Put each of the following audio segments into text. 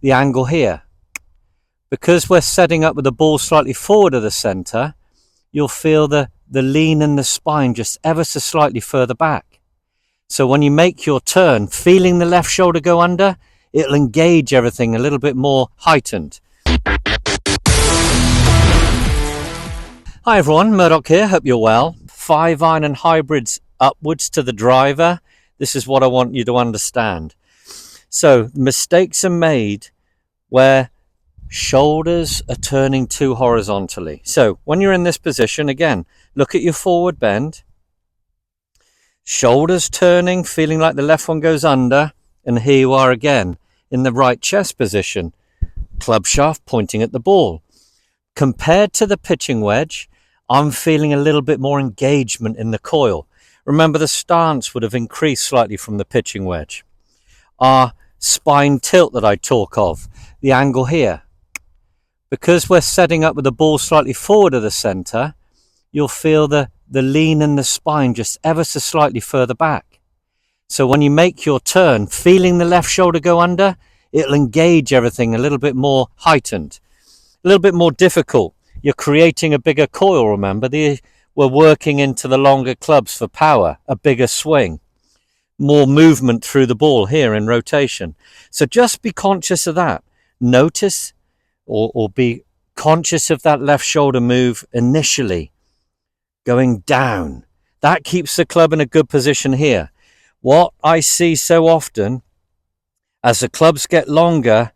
the angle here. Because we're setting up with the ball slightly forward of the center, you'll feel the lean in the spine just ever so slightly further back. So when you make your turn, feeling the left shoulder go under, it'll engage everything a little bit more heightened. Hi everyone, Murdoch here, hope you're well. 5-iron and hybrids upwards to the driver. This is what I want you to understand. So mistakes are made where shoulders are turning too horizontally. So when you're in this position, again, look at your forward bend. Shoulders turning, feeling like the left one goes under, and here you are again in the right chest position. Club shaft pointing at the ball. Compared to the pitching wedge, I'm feeling a little bit more engagement in the coil. Remember, the stance would have increased slightly from the pitching wedge. Our spine tilt that I talk of, the angle here. Because we're setting up with the ball slightly forward of the center, you'll feel the lean in the spine just ever so slightly further back. So when you make your turn, feeling the left shoulder go under, it'll engage everything a little bit more heightened, a little bit more difficult. You're creating a bigger coil, remember. We're working into the longer clubs for power, a bigger swing, more movement through the ball here in rotation. So just be conscious of that. Notice or be conscious of that left shoulder move initially, going down. That keeps the club in a good position here. What I see so often, as the clubs get longer,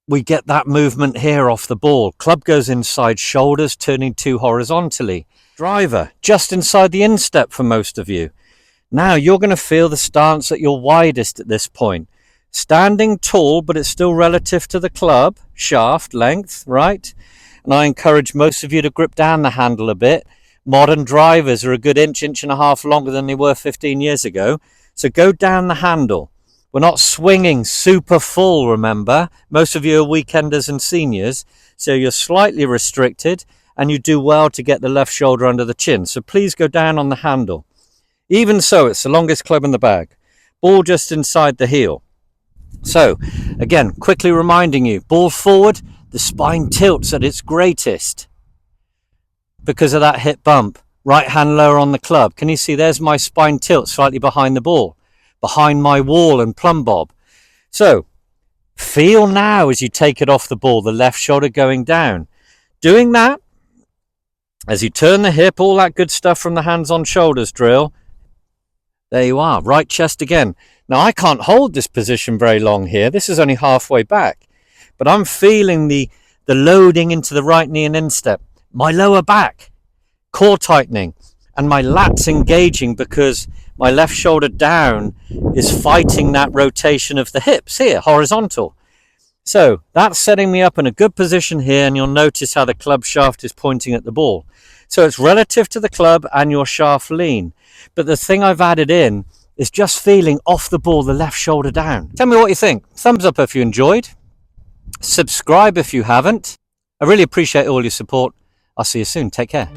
we get that movement here off the ball. Club goes inside, shoulders turning too horizontally. Driver, just inside the instep for most of you. Now you're going to feel the stance at your widest at this point. Standing tall, but it's still relative to the club, shaft length, right? And I encourage most of you to grip down the handle a bit. Modern drivers are a good inch and a half longer than they were 15 years ago. So go down the handle. We're not swinging super full, remember. Most of you are weekenders and seniors, so you're slightly restricted and you do well to get the left shoulder under the chin. So please go down on the handle. Even so, it's the longest club in the bag. Ball just inside the heel. So, again, quickly reminding you, ball forward, the spine tilts at its greatest because of that hip bump. Right hand lower on the club. Can you see there's my spine tilt slightly behind the ball, behind my wall and plumb bob. So feel now as you take it off the ball, the left shoulder going down. Doing that as you turn the hip, all that good stuff from the hands on shoulders drill. There you are, right chest again. Now I can't hold this position very long here. This is only halfway back, but I'm feeling the loading into the right knee and instep. My lower back, core tightening, and my lats engaging because my left shoulder down is fighting that rotation of the hips here, horizontal. So that's setting me up in a good position here, and you'll notice how the club shaft is pointing at the ball. So it's relative to the club and your shaft lean. But the thing I've added in is just feeling off the ball, the left shoulder down. Tell me what you think. Thumbs up if you enjoyed. Subscribe if you haven't. I really appreciate all your support. I'll see you soon. Take care.